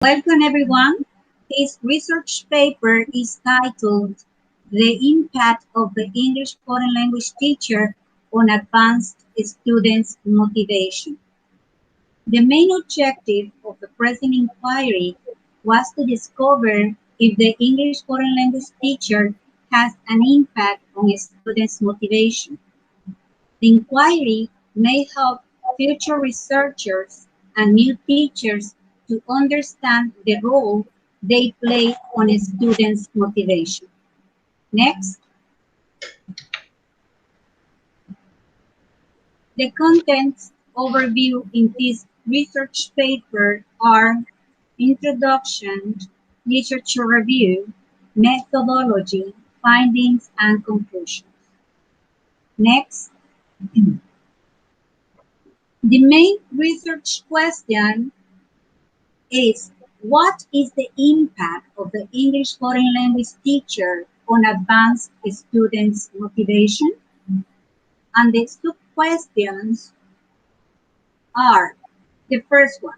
Welcome everyone. This research paper is titled The Impact of the English Foreign Language Teacher on Advanced Students' Motivation. The main objective of the present inquiry was to discover if the English foreign language teacher has an impact on students' motivation. The inquiry may help future researchers and new teachers to understand the role they play on a student's motivation. Next. The contents overview in this research paper are introduction, literature review, methodology, findings, and conclusions. Next. The main research question is, what is the impact of the English foreign language teacher on advanced students' motivation? And the sub-questions are, the first one,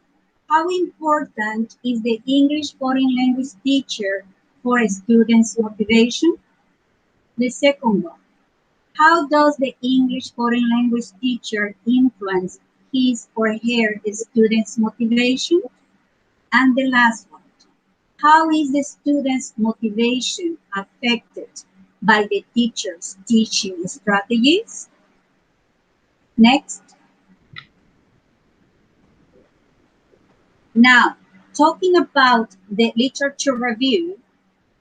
how important is the English foreign language teacher for a student's motivation? The second one, how does the English foreign language teacher influence his or her student's motivation? And the last one, how is the student's motivation affected by the teacher's teaching strategies? Next. Now, talking about the literature review,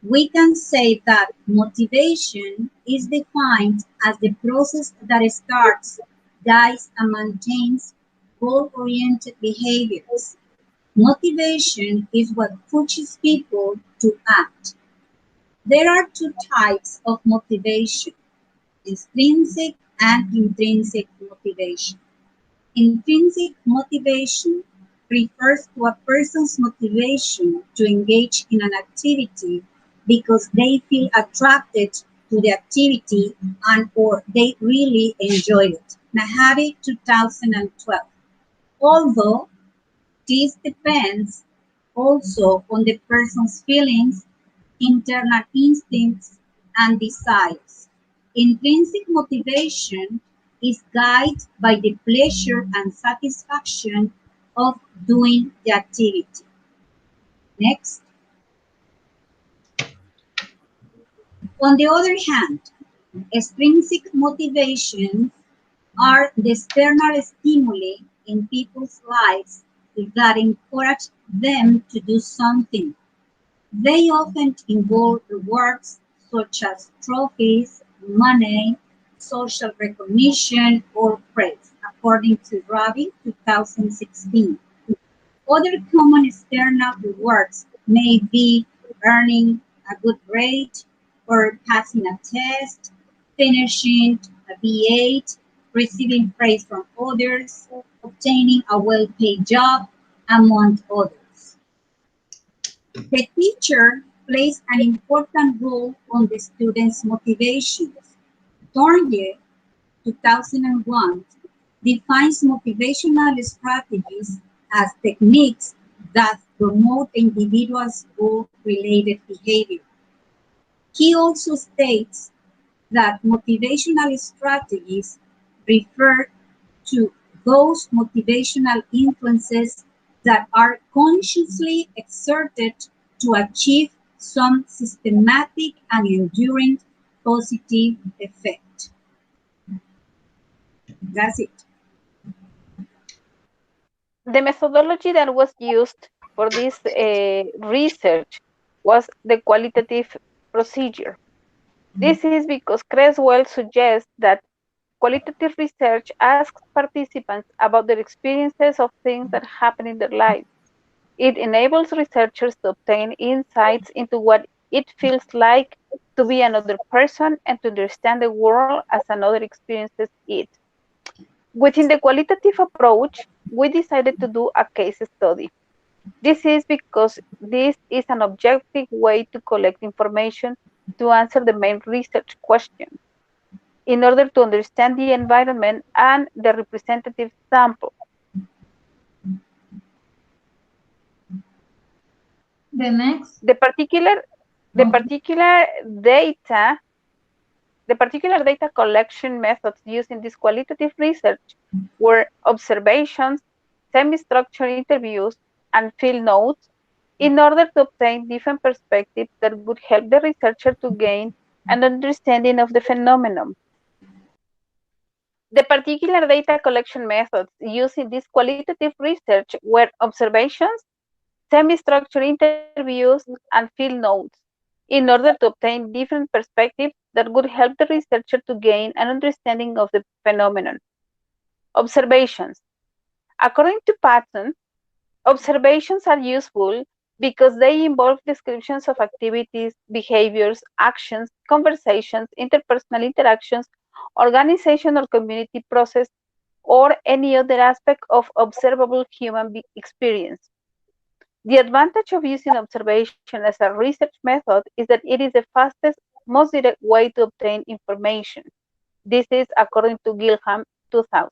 we can say that motivation is defined as the process that starts, guides, and maintains goal-oriented behaviors. Motivation is what pushes people to act. There are two types of motivation, extrinsic and intrinsic motivation. Intrinsic motivation refers to a person's motivation to engage in an activity because they feel attracted to the activity and or they really enjoy it. Nahabi 2012. Although this depends also on the person's feelings, internal instincts, and desires. Intrinsic motivation is guided by the pleasure and satisfaction of doing the activity. Next. On the other hand, extrinsic motivations are the external stimuli in people's lives that encourage them to do something. They often involve rewards such as trophies, money, social recognition, or praise, according to Ravi 2016. Other common external rewards may be earning a good grade, or passing a test, finishing a B8, receiving praise from others, obtaining a well-paid job, among others. The teacher plays an important role on the students' motivations. Tornje, 2001, defines motivational strategies as techniques that promote individuals' goal-related behavior. He also states that motivational strategies refer to those motivational influences that are consciously exerted to achieve some systematic and enduring positive effect. That's it. The methodology that was used for this research was the qualitative procedure. This is because Creswell suggests that qualitative research asks participants about their experiences of things that happen in their lives. It enables researchers to obtain insights into what it feels like to be another person and to understand the world as another experiences it. Within the qualitative approach, we decided to do a case study. This is because this is an objective way to collect information to answer the main research question in order to understand the environment and the representative sample. The next. The particular data collection methods used in this qualitative research were observations, semi-structured interviews, and field notes in order to obtain different perspectives that would help the researcher to gain an understanding of the phenomenon. The particular data collection methods used in this qualitative research were observations, semi-structured interviews, and field notes in order to obtain different perspectives that would help the researcher to gain an understanding of the phenomenon. Observations. According to Patton, observations are useful because they involve descriptions of activities, behaviors, actions, conversations, interpersonal interactions, organization or community process, or any other aspect of observable human experience. The advantage of using observation as a research method is that it is the fastest, most direct way to obtain information. This is according to Gilham, 2000.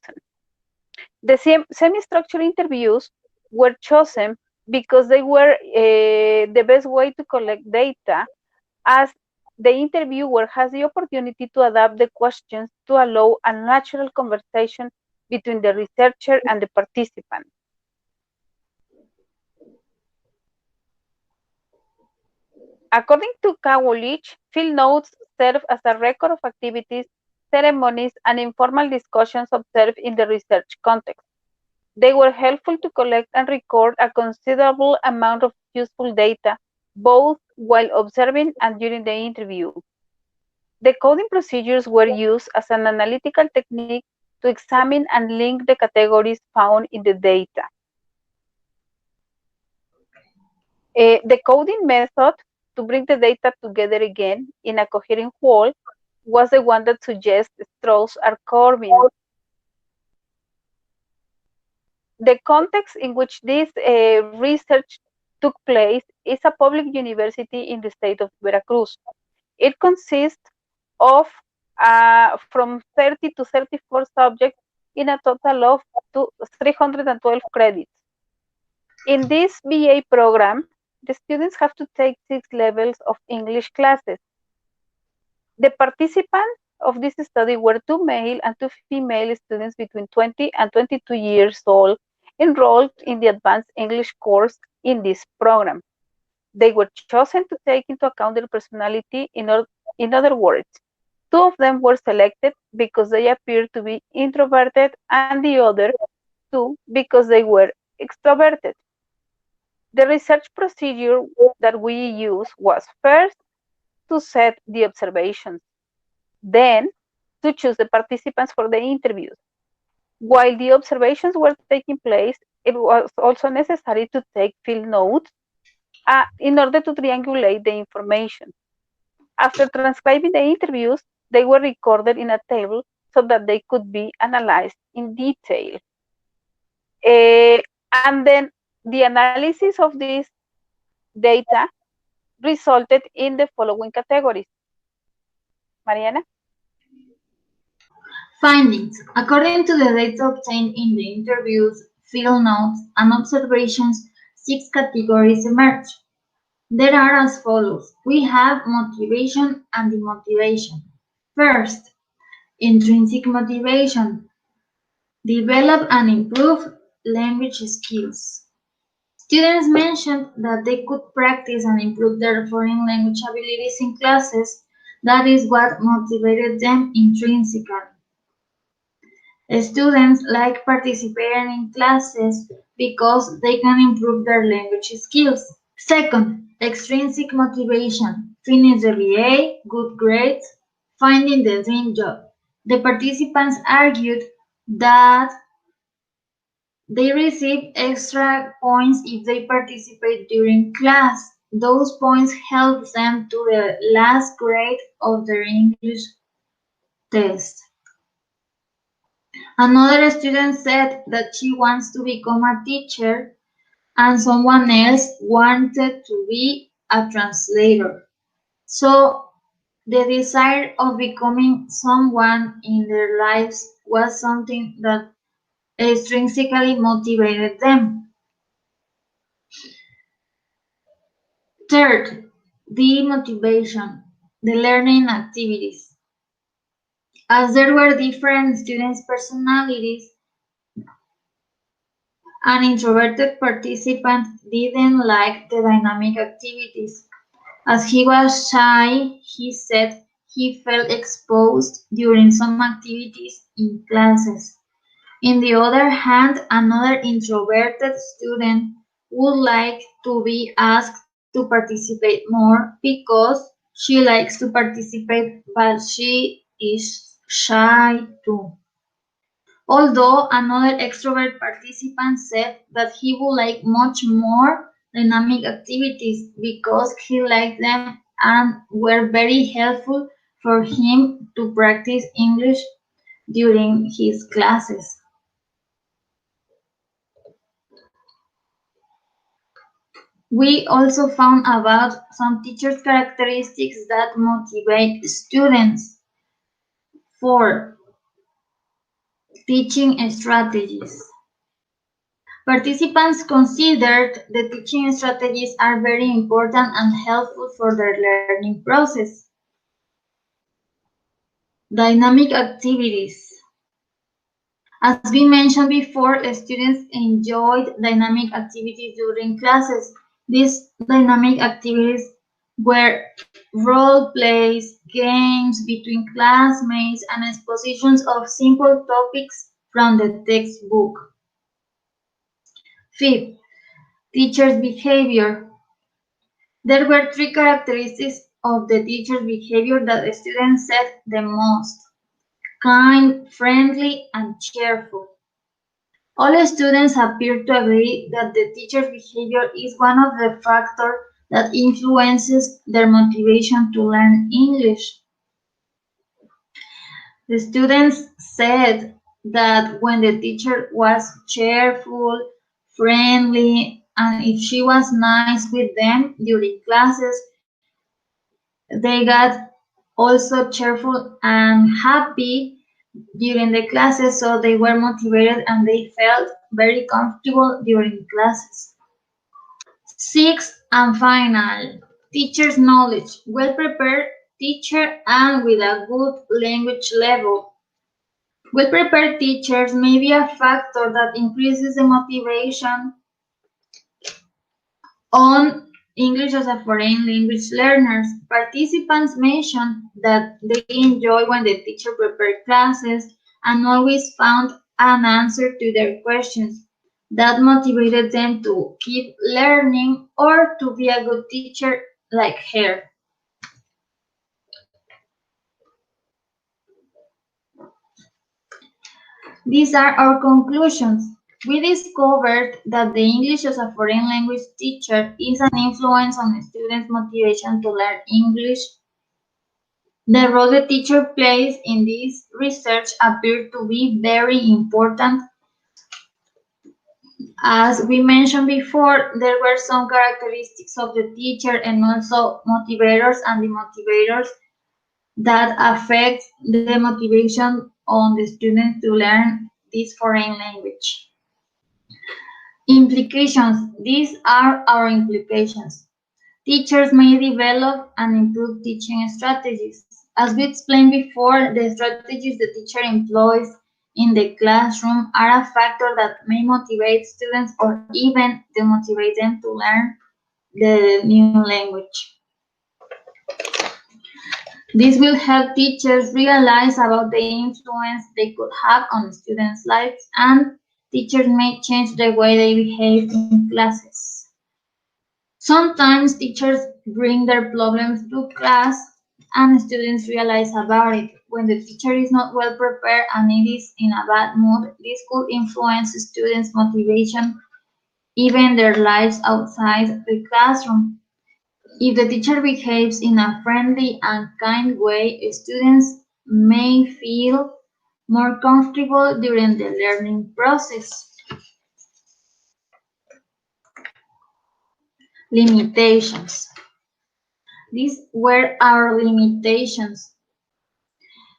The semi-structured interviews were chosen because they were the best way to collect data, as the interviewer has the opportunity to adapt the questions to allow a natural conversation between the researcher and the participant. According to Kowalik, field notes serve as a record of activities, ceremonies, and informal discussions observed in the research context. They were helpful to collect and record a considerable amount of useful data, both while observing and during the interview. The coding procedures were used as an analytical technique to examine and link the categories found in the data. The coding method to bring the data together again in a coherent whole was the one that suggests straws are curving. The context in which this research took place is a public university in the state of Veracruz. It consists of from 30 to 34 subjects in a total of 312 credits. In this BA program, the students have to take 6 levels of English classes. The participants of this study were 2 male and 2 female students between 20 and 22 years old enrolled in the advanced English course in this program. They were chosen to take into account their personality. In other words, 2 of them were selected because they appeared to be introverted and the other 2 because they were extroverted. The research procedure that we used was first to set the observations, then to choose the participants for the interviews. While the observations were taking place, it was also necessary to take field notes in order to triangulate the information. After transcribing the interviews, they were recorded in a table so that they could be analyzed in detail. And then the analysis of this data resulted in the following categories. Mariana? Findings. According to the data obtained in the interviews, field notes, and observations, 6 categories emerge. There are as follows. We have motivation and demotivation. First, intrinsic motivation. Develop and improve language skills. Students mentioned that they could practice and improve their foreign language abilities in classes. That is what motivated them intrinsically. Students like participating in classes because they can improve their language skills. Second, extrinsic motivation. Finish the BA, good grades, finding the dream job. The participants argued that they receive extra points if they participate during class. Those points help them to the last grade of their English test. Another student said that she wants to become a teacher and someone else wanted to be a translator. So the desire of becoming someone in their lives was something that extrinsically motivated them. Third, the motivation, the learning activities. As there were different students' personalities, an introverted participant didn't like the dynamic activities. As he was shy, he said he felt exposed during some activities in classes. On the other hand, another introverted student would like to be asked to participate more because she likes to participate, but she is shy too. Although another extrovert participant said that he would like much more dynamic activities because he liked them and were very helpful for him to practice English during his classes. We also found about some teachers' characteristics that motivate students for teaching strategies. Participants considered the teaching strategies are very important and helpful for their learning process. Dynamic activities. As we mentioned before, students enjoyed dynamic activities during classes. These dynamic activities were role plays, games between classmates, and expositions of simple topics from the textbook. Fifth, teacher's behavior. There were three characteristics of the teacher's behavior that the students said the most: kind, friendly, and cheerful. All students appear to agree that the teacher's behavior is one of the factors that influences their motivation to learn English. The students said that when the teacher was cheerful, friendly, and if she was nice with them during classes, they got also cheerful and happy during the classes, so they were motivated and they felt very comfortable during classes. Sixth and final, teacher's knowledge. Well-prepared teacher and with a good language level. Well-prepared teachers may be a factor that increases the motivation on English as a foreign language learners. Participants mentioned that they enjoy when the teacher prepared classes and always found an answer to their questions. That motivated them to keep learning or to be a good teacher like her. These are our conclusions. We discovered that the English as a foreign language teacher is an influence on students' motivation to learn English. The role the teacher plays in this research appeared to be very important. As we mentioned before, there were some characteristics of the teacher and also motivators and demotivators that affect the motivation on the students to learn this foreign language. Implications. These are our implications. Teachers may develop and improve teaching strategies. As we explained before, the strategies the teacher employs in the classroom are a factor that may motivate students or even demotivate them to learn the new language. This will help teachers realize about the influence they could have on students' lives, and teachers may change the way they behave in classes. Sometimes teachers bring their problems to class and students realize about it. When the teacher is not well prepared and it is in a bad mood, this could influence students' motivation, even their lives outside the classroom. If the teacher behaves in a friendly and kind way, students may feel more comfortable during the learning process. Limitations. These were our limitations.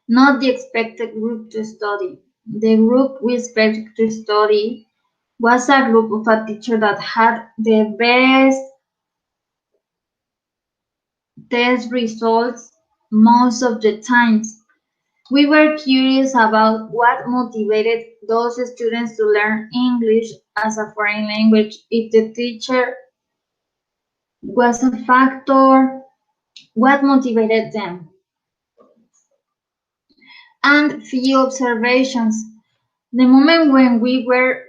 Not the expected group to study. The group we expected to study was a group of a teacher that had the best test results most of the times. We were curious about what motivated those students to learn English as a foreign language, if the teacher was a factor, what motivated them. And few observations. The moment when we were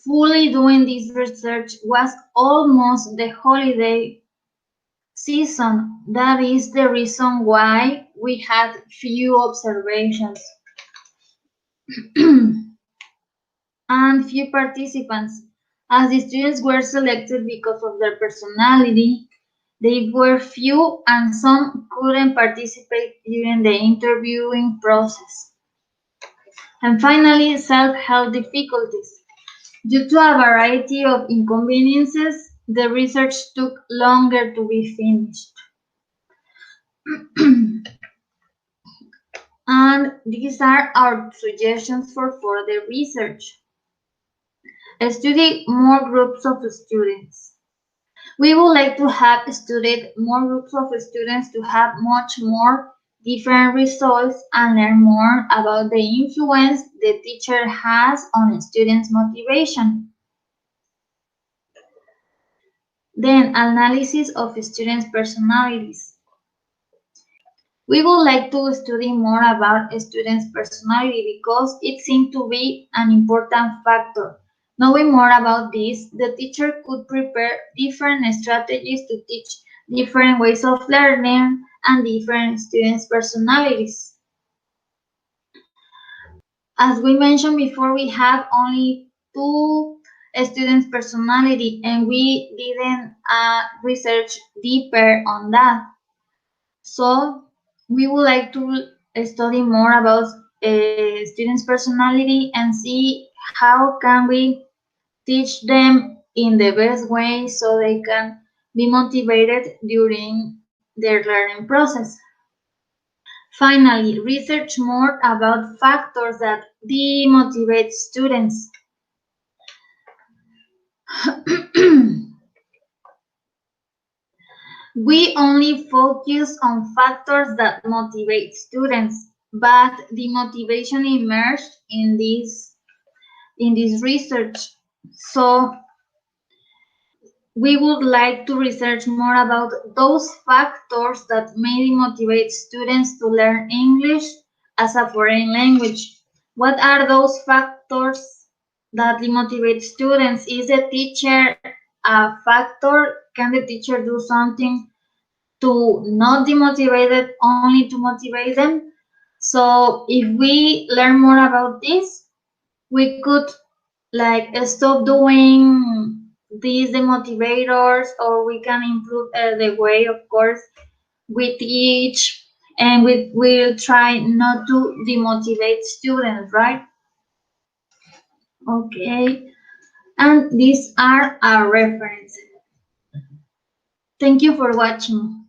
fully doing this research was almost the holiday season. That is the reason why we had few observations and few participants. As the students were selected because of their personality, they were few and some couldn't participate during the interviewing process. And finally, self-help difficulties. Due to a variety of inconveniences, the research took longer to be finished. And these are our suggestions for further research. Study more groups of students. We would like to have studied more groups of students to have much more different results and learn more about the influence the teacher has on students' motivation. Then, analysis of students' personalities. We would like to study more about students' personality because it seems to be an important factor. Knowing more about this, the teacher could prepare different strategies to teach different ways of learning and different students' personalities. As we mentioned before, we have only 2 students' personality and we didn't research deeper on that. So we would like to study more about students' personality and see how can we teach them in the best way so they can be motivated during their learning process. Finally, research more about factors that demotivate students. We only focus on factors that motivate students, but the motivation emerged in this research. So we would like to research more about those factors that may motivate students to learn English as a foreign language. What are those factors that motivate students? Is the teacher a factor? Can the teacher do something to not demotivate it, only to motivate them? So if we learn more about this, we could like stop doing these demotivators, or we can improve the way, of course, we teach, and we will try not to demotivate students, right? Okay, and these are our references. Thank you for watching.